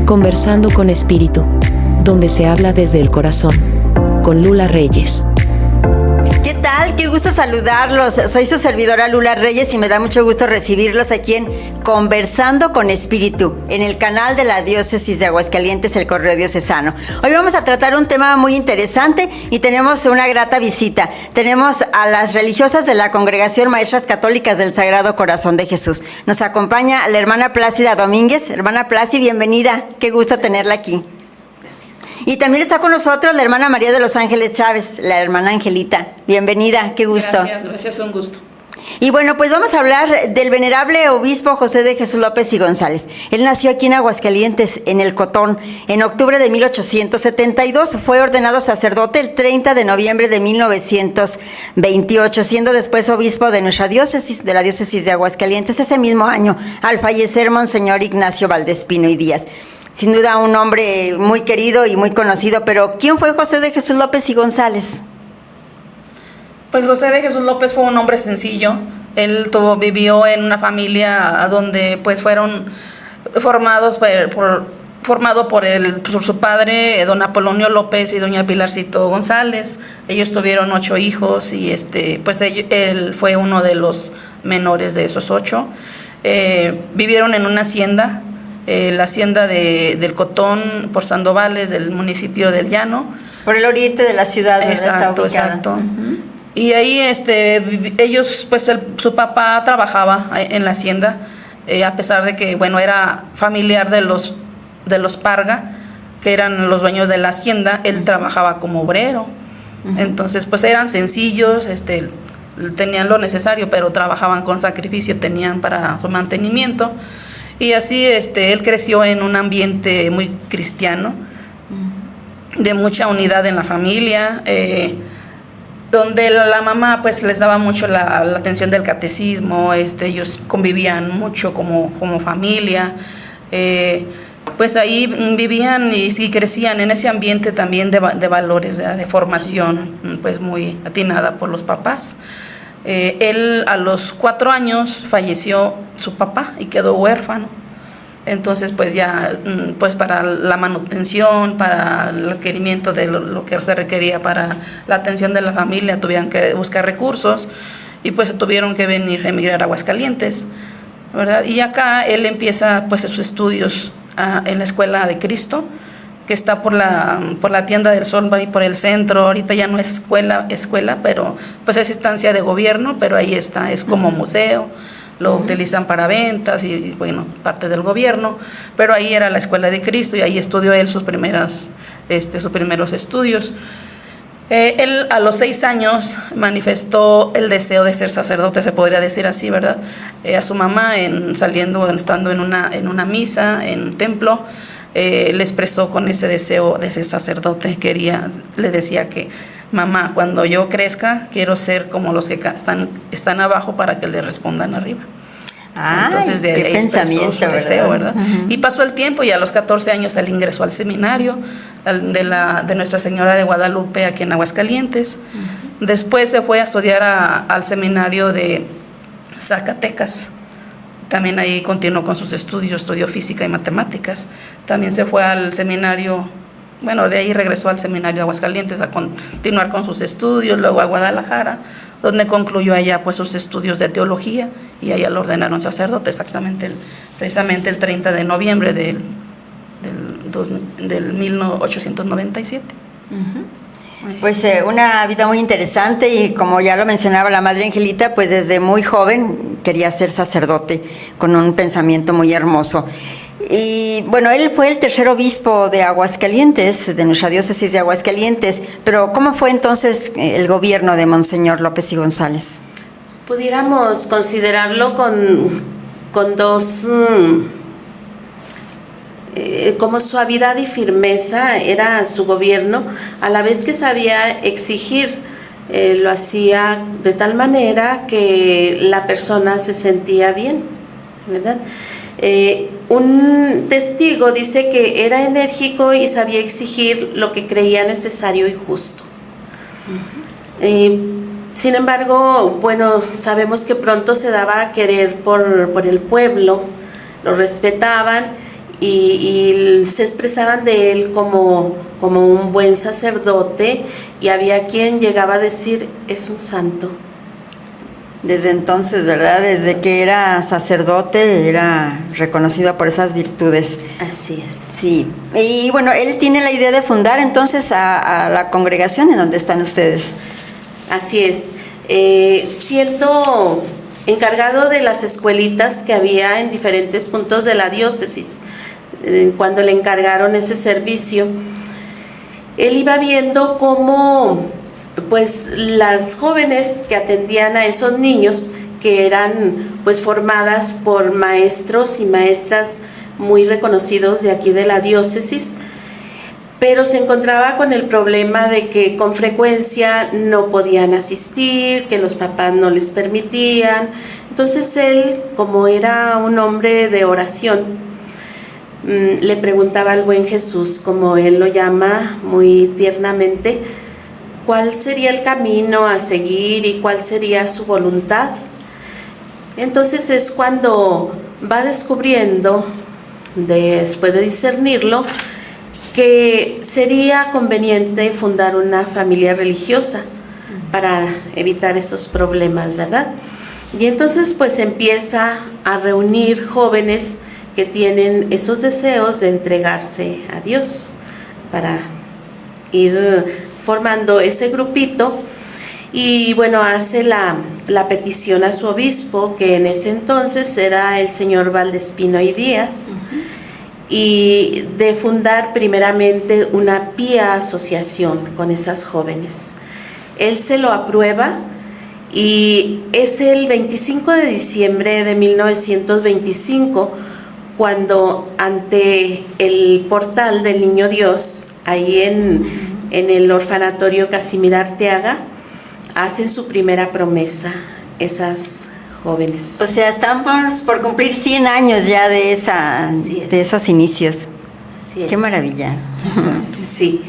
Conversando con Espíritu, donde se habla desde el corazón, con Lula Reyes. ¿Qué tal? Qué gusto saludarlos. Soy su servidora Lula Reyes y me da mucho gusto recibirlos aquí en Conversando con Espíritu, en el canal de la Diócesis de Aguascalientes, el Correo Diocesano. Hoy vamos a tratar un tema muy interesante y tenemos una grata visita. Tenemos a las religiosas de la Congregación Maestras Católicas del Sagrado Corazón de Jesús. Nos acompaña la hermana Plácida Domínguez. Hermana Plácida, bienvenida. Qué gusto tenerla aquí. Y también está con nosotros la hermana María de los Ángeles Chávez, la hermana Angelita. Bienvenida, qué gusto. Gracias, un gusto. Y bueno, pues vamos a hablar del venerable obispo José de Jesús López y González. Él nació aquí en Aguascalientes, en El Cotón, en octubre de 1872. Fue ordenado sacerdote el 30 de noviembre de 1928, siendo después obispo de nuestra diócesis, de la diócesis de Aguascalientes, ese mismo año, al fallecer Monseñor Ignacio Valdespino y Díaz. Sin duda un hombre muy querido y muy conocido, pero ¿quién fue José de Jesús López y González? Pues José de Jesús López fue un hombre sencillo. Él vivió en una familia donde pues fueron formados por su padre, don Apolonio López y doña Pilarcito González. Ellos tuvieron 8 hijos y pues él fue uno de los menores de esos 8. Vivieron en una hacienda. La hacienda del Cotón, por Sandovales, del municipio del Llano. Por el oriente de la ciudad. Exacto. Uh-huh. Y ahí ellos, pues su papá trabajaba en la hacienda, a pesar de que, bueno, era familiar de los Parga, que eran los dueños de la hacienda. Él trabajaba como obrero. Uh-huh. Entonces, pues eran sencillos, tenían lo necesario, pero trabajaban con sacrificio, tenían para su mantenimiento. Y así él creció en un ambiente muy cristiano, de mucha unidad en la familia, donde la mamá pues les daba mucho la atención del catecismo. Ellos convivían mucho como familia, pues ahí vivían y crecían en ese ambiente también de valores, de formación, pues muy atinada por los papás. Él a los 4 años falleció su papá y quedó huérfano. Entonces pues ya pues para la manutención, para el requerimiento de lo que se requería para la atención de la familia, tuvieron que buscar recursos y pues tuvieron que emigrar a Aguascalientes, ¿verdad? Y acá él empieza pues sus estudios en la Escuela de Cristo, que está por la Tienda del Sol y por el centro. Ahorita ya no es escuela, pero pues es instancia de gobierno, pero ahí está, es como museo, lo utilizan para ventas y bueno, parte del gobierno, pero ahí era la Escuela de Cristo y ahí estudió él sus primeros estudios. Él a los 6 años manifestó el deseo de ser sacerdote, se podría decir así, ¿verdad? A su mamá, estando en una misa, en templo, le expresó con ese deseo de ser sacerdote. Le decía que, mamá, cuando yo crezca, quiero ser como los que están abajo para que le respondan arriba. Entonces de ahí expresó su deseo, ¿verdad? Uh-huh. Y pasó el tiempo y a los 14 años él ingresó al seminario de Nuestra Señora de Guadalupe aquí en Aguascalientes. Uh-huh. Después se fue a estudiar al seminario de Zacatecas. También ahí continuó con sus estudios, estudió física y matemáticas. También se fue al seminario, bueno, de ahí regresó al seminario de Aguascalientes a continuar con sus estudios, luego a Guadalajara, donde concluyó allá pues sus estudios de teología y allá lo ordenaron sacerdote precisamente el 30 de noviembre del 1897. Uh-huh. Pues una vida muy interesante y como ya lo mencionaba la Madre Angelita, pues desde muy joven quería ser sacerdote con un pensamiento muy hermoso. Y bueno, él fue el 3er obispo de Aguascalientes, de nuestra diócesis de Aguascalientes, pero ¿cómo fue entonces el gobierno de Monseñor López y González? Pudiéramos considerarlo con dos... como suavidad y firmeza era su gobierno, a la vez que sabía exigir, lo hacía de tal manera que la persona se sentía bien, ¿verdad? Un testigo dice que era enérgico y sabía exigir lo que creía necesario y justo. Sin embargo, bueno, sabemos que pronto se daba a querer por el pueblo, lo respetaban y se expresaban de él como un buen sacerdote, y había quien llegaba a decir, es un santo. Desde entonces, ¿verdad? Desde que era sacerdote, era reconocido por esas virtudes. Así es. Sí. Y bueno, él tiene la idea de fundar entonces a la congregación en donde están ustedes. Así es. Siendo encargado de las escuelitas que había en diferentes puntos de la diócesis, cuando le encargaron ese servicio, él iba viendo cómo pues las jóvenes que atendían a esos niños, que eran pues formadas por maestros y maestras muy reconocidos de aquí de la diócesis, pero se encontraba con el problema de que con frecuencia no podían asistir, que los papás no les permitían. Entonces él, como era un hombre de oración, le preguntaba al buen Jesús, como él lo llama muy tiernamente, cuál sería el camino a seguir y cuál sería su voluntad. Entonces es cuando va descubriendo, después de discernirlo, que sería conveniente fundar una familia religiosa para evitar esos problemas, ¿verdad? Y entonces pues empieza a reunir jóvenes que tienen esos deseos de entregarse a Dios, para ir formando ese grupito. Y bueno, hace la petición a su obispo, que en ese entonces era el señor Valdespino y Díaz, y de fundar primeramente una pía asociación con esas jóvenes. Él se lo aprueba, y es el 25 de diciembre de 1925 cuando ante el portal del Niño Dios, ahí en el orfanatorio Casimir Arteaga, hacen su primera promesa esas jóvenes. O sea, estamos por cumplir 100 años ya de esos inicios. Así es. Qué maravilla. Sí.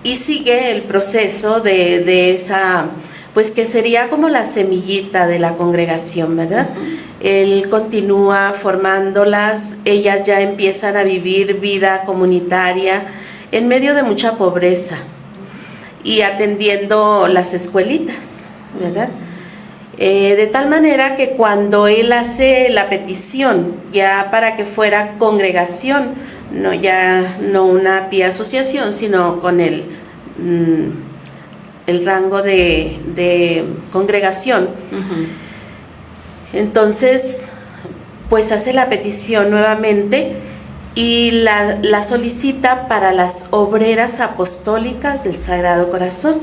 Y sigue el proceso de esa, pues que sería como la semillita de la congregación, ¿verdad? Él continúa formándolas, ellas ya empiezan a vivir vida comunitaria en medio de mucha pobreza y atendiendo las escuelitas, ¿verdad? De tal manera que cuando él hace la petición ya para que fuera congregación, no una pía asociación, sino con el rango de congregación, entonces pues hace la petición nuevamente y la solicita para las obreras apostólicas del Sagrado Corazón.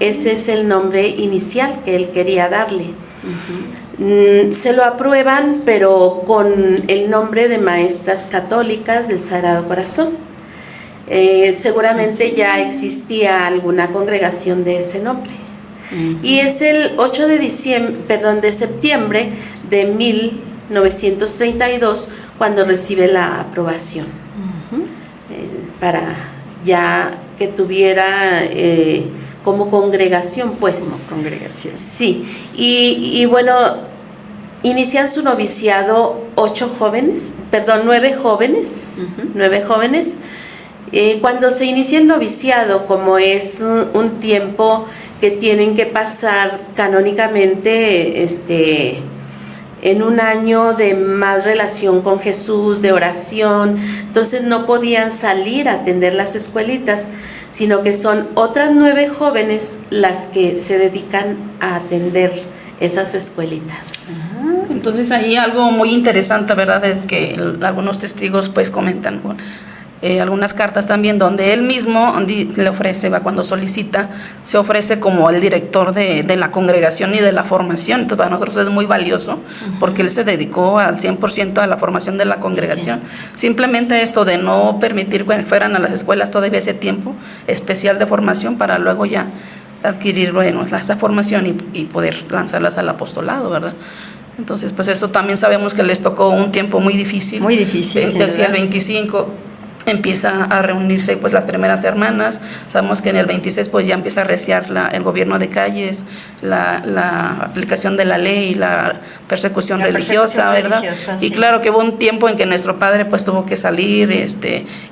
Ese es el nombre inicial que él quería darle. Se lo aprueban, pero con el nombre de maestras católicas del Sagrado Corazón. Seguramente ya existía alguna congregación de ese nombre. Y es el 8 de septiembre de 1932 cuando recibe la aprobación, para ya que tuviera como congregación, pues. Como congregación. Sí, y bueno, inician su noviciado 9 jóvenes. Cuando se inicia el noviciado, como es un tiempo que tienen que pasar canónicamente en un año de más relación con Jesús, de oración, entonces no podían salir a atender las escuelitas, sino que son otras 9 jóvenes las que se dedican a atender esas escuelitas. Entonces ahí algo muy interesante, ¿verdad? Es que algunos testigos pues comentan algunas cartas también donde él mismo le ofrece, cuando solicita, se ofrece como el director de la congregación y de la formación. Entonces para nosotros es muy valioso, porque él se dedicó al 100% a la formación de la congregación. Sí. Simplemente esto de no permitir que fueran a las escuelas todavía ese tiempo especial de formación para luego ya adquirir esa formación y poder lanzarlas al apostolado, ¿verdad? Entonces pues eso también sabemos que les tocó un tiempo muy difícil. Muy difícil. Decía el 25 empieza a reunirse pues las primeras hermanas. Sabemos que en el 26 pues ya empieza a reciar el gobierno de calles, la aplicación de la ley, la persecución religiosa, ¿verdad? Sí. Y claro que hubo un tiempo en que nuestro padre pues tuvo que salir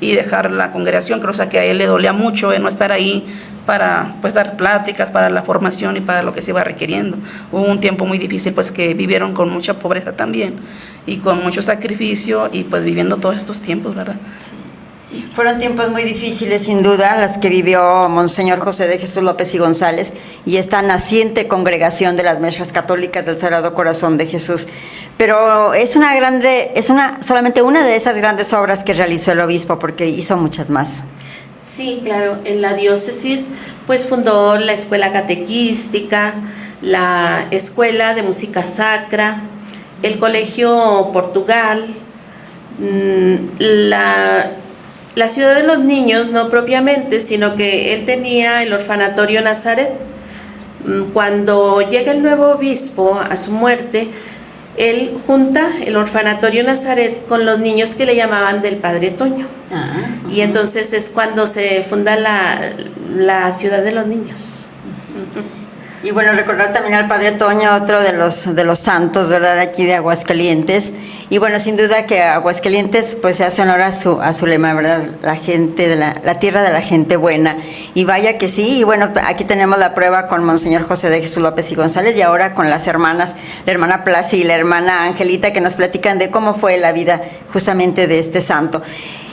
y dejar la congregación, creo que a él le dolía mucho no estar ahí para pues dar pláticas, para la formación y para lo que se iba requiriendo. Hubo un tiempo muy difícil pues que vivieron con mucha pobreza también y con mucho sacrificio y pues viviendo todos estos tiempos, ¿verdad? Sí. Fueron tiempos muy difíciles, sin duda, las que vivió Monseñor José de Jesús López y González y esta naciente congregación de las Mesas Católicas del Sagrado Corazón de Jesús. Pero solamente una de esas grandes obras que realizó el obispo, porque hizo muchas más. Sí, claro, en la diócesis pues fundó la escuela catequística, la escuela de música sacra, el colegio Portugal, la ciudad de los niños, no propiamente, sino que él tenía el orfanatorio Nazaret. Cuando llega el nuevo obispo a su muerte, él junta el orfanatorio Nazaret con los niños que le llamaban del Padre Toño. Y entonces es cuando se funda la ciudad de los niños. Y bueno, recordar también al Padre Toño, otro de los santos, ¿verdad?, aquí de Aguascalientes. Y bueno, sin duda que Aguascalientes pues se hace honor a su lema, ¿verdad? La gente de la tierra de la gente buena. Y vaya que sí, y bueno, aquí tenemos la prueba con Monseñor José de Jesús López y González y ahora con las hermanas, la hermana Placi y la hermana Angelita, que nos platican de cómo fue la vida justamente de este santo.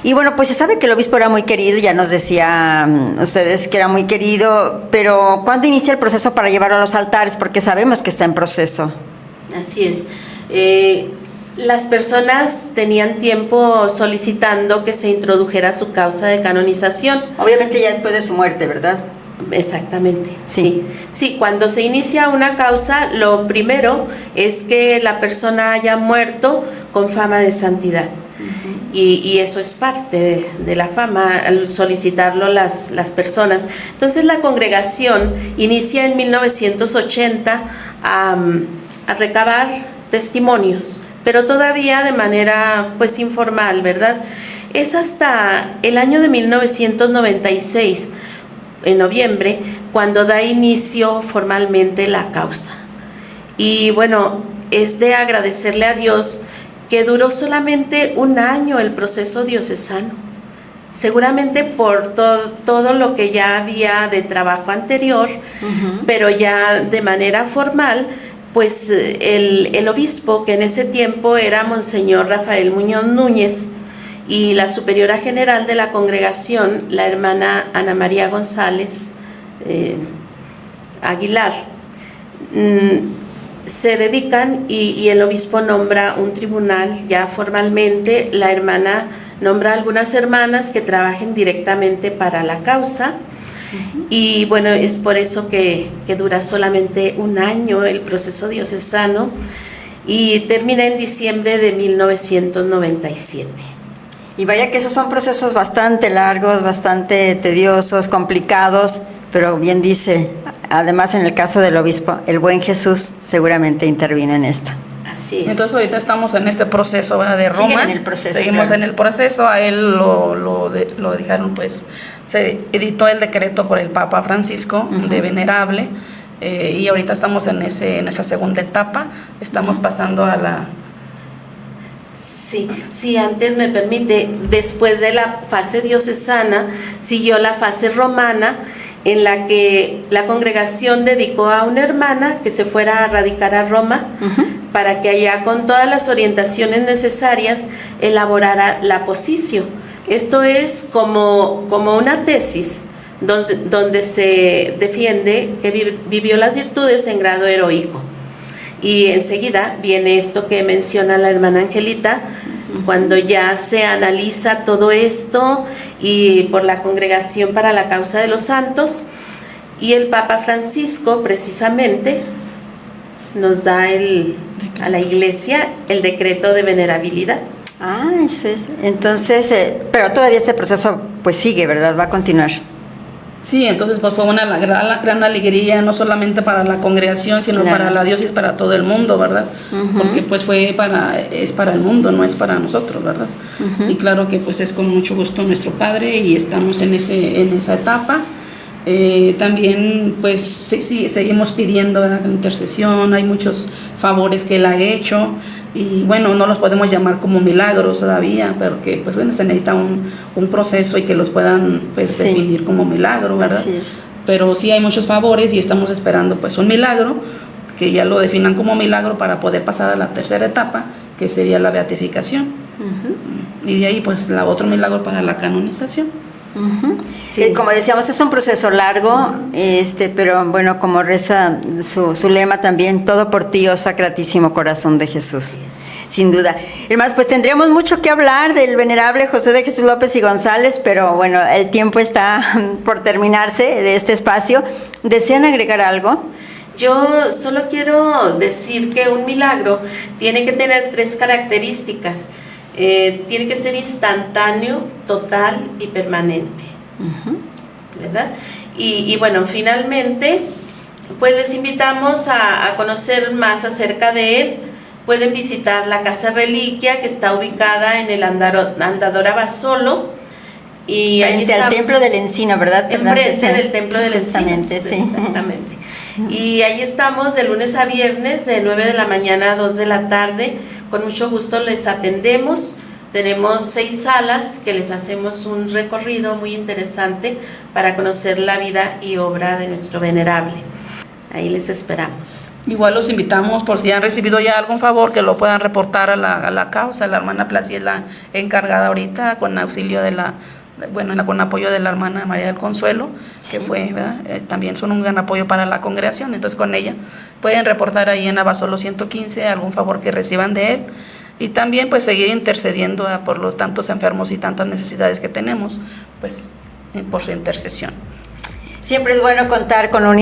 Y bueno, pues se sabe que el obispo era muy querido, ya nos decían ustedes que era muy querido, pero ¿cuándo inicia el proceso para llevarlo a los altares? Porque sabemos que está en proceso. Así es. Las personas tenían tiempo solicitando que se introdujera su causa de canonización. Obviamente ya después de su muerte, ¿verdad? Exactamente, sí. Sí, cuando se inicia una causa, lo primero es que la persona haya muerto con fama de santidad. Y eso es parte de la fama, al solicitarlo las personas. Entonces la congregación inicia en 1980 a recabar testimonios, pero todavía de manera pues informal, ¿verdad? Es hasta el año de 1996, en noviembre, cuando da inicio formalmente la causa. Y bueno, es de agradecerle a Dios que duró solamente un año el proceso diocesano, seguramente por todo lo que ya había de trabajo anterior, pero ya de manera formal, pues el obispo, que en ese tiempo era Monseñor Rafael Muñoz Núñez, y la superiora general de la congregación, la hermana Ana María González Aguilar, se dedican y el obispo nombra un tribunal ya formalmente. La hermana nombra a algunas hermanas que trabajen directamente para la causa. Y bueno, es por eso que dura solamente un año el proceso diocesano y termina en diciembre de 1997. Y vaya que esos son procesos bastante largos, bastante tediosos, complicados, pero bien dice, además en el caso del obispo, el buen Jesús seguramente interviene en esto. Así es. Entonces ahorita estamos en este proceso, ¿verdad?, de Roma. Siguen en el proceso, seguimos claro. en el proceso. A él lo dejaron, pues, se editó el decreto por el Papa Francisco de venerable, y ahorita estamos en esa segunda etapa. Estamos pasando a la... Sí, antes me permite, después de la fase diocesana, siguió la fase romana, en la que la congregación dedicó a una hermana que se fuera a radicar a Roma, para que allá, con todas las orientaciones necesarias, elaborara la posicio. Esto es como una tesis donde se defiende que vivió las virtudes en grado heroico. Y enseguida viene esto que menciona la hermana Angelita, cuando ya se analiza todo esto y por la Congregación para la Causa de los Santos, y el Papa Francisco precisamente nos da a la Iglesia el decreto de venerabilidad. Ah, eso es. Entonces, pero todavía este proceso pues sigue, ¿verdad? Va a continuar. Sí, entonces pues fue una gran alegría, no solamente para la congregación, sino Claro. para la diócesis, para todo el mundo, ¿verdad? Porque pues es para el mundo, no es para nosotros, ¿verdad? Y claro que pues es con mucho gusto nuestro padre y estamos en esa etapa. También pues sí, seguimos pidiendo, ¿verdad?, la intercesión, hay muchos favores que él ha hecho y bueno, no los podemos llamar como milagros todavía, pero que pues bueno, se necesita un proceso y que los puedan pues Sí. definir como milagro, ¿verdad? Así es. Pero sí hay muchos favores y estamos esperando pues un milagro, que ya lo definan como milagro para poder pasar a la tercera etapa, que sería la beatificación. Y de ahí pues otro milagro para la canonización. Sí. Como decíamos, es un proceso largo, pero bueno, como reza su lema también, todo por ti, oh Sacratísimo Corazón de Jesús, sin duda. Hermanos, pues tendríamos mucho que hablar del venerable José de Jesús López y González, pero bueno, el tiempo está por terminarse de este espacio. ¿Desean agregar algo? Yo solo quiero decir que un milagro tiene que tener 3 características. Tiene que ser instantáneo, total y permanente, ¿verdad? Y bueno, finalmente, pues les invitamos a conocer más acerca de él. Pueden visitar la Casa Reliquia, que está ubicada en el Andador Abasolo. Y ahí Frente al Templo del Encino, ¿verdad? Enfrente del Templo del Encino. Justamente, sí. Exactamente. Y ahí estamos de lunes a viernes, de 9 de la mañana a 2 de la tarde. Con mucho gusto les atendemos. Tenemos 6 salas que les hacemos un recorrido muy interesante para conocer la vida y obra de nuestro venerable. Ahí les esperamos. Igual los invitamos, por si han recibido ya algún favor, que lo puedan reportar a la causa. La hermana Placi es la encargada ahorita, con auxilio con apoyo de la hermana María del Consuelo, que fue, ¿verdad? También son un gran apoyo para la congregación. Entonces con ella pueden reportar ahí en Abasolo 115 algún favor que reciban de él, y también pues seguir intercediendo por los tantos enfermos y tantas necesidades que tenemos, pues por su intercesión. Siempre es bueno contar con la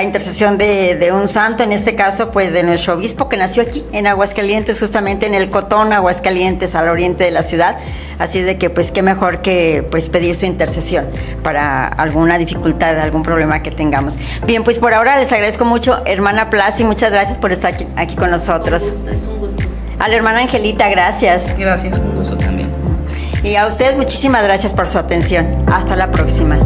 intercesión de un santo, en este caso pues de nuestro obispo, que nació aquí en Aguascalientes, justamente en el Cotón, Aguascalientes, al oriente de la ciudad. Así de que pues qué mejor que pues pedir su intercesión para alguna dificultad, algún problema que tengamos. Bien, pues por ahora les agradezco mucho, hermana Placi, muchas gracias por estar aquí con nosotros. Es un gusto. A la hermana Angelita, gracias. Gracias, con gusto también. Y a ustedes muchísimas gracias por su atención. Hasta la próxima.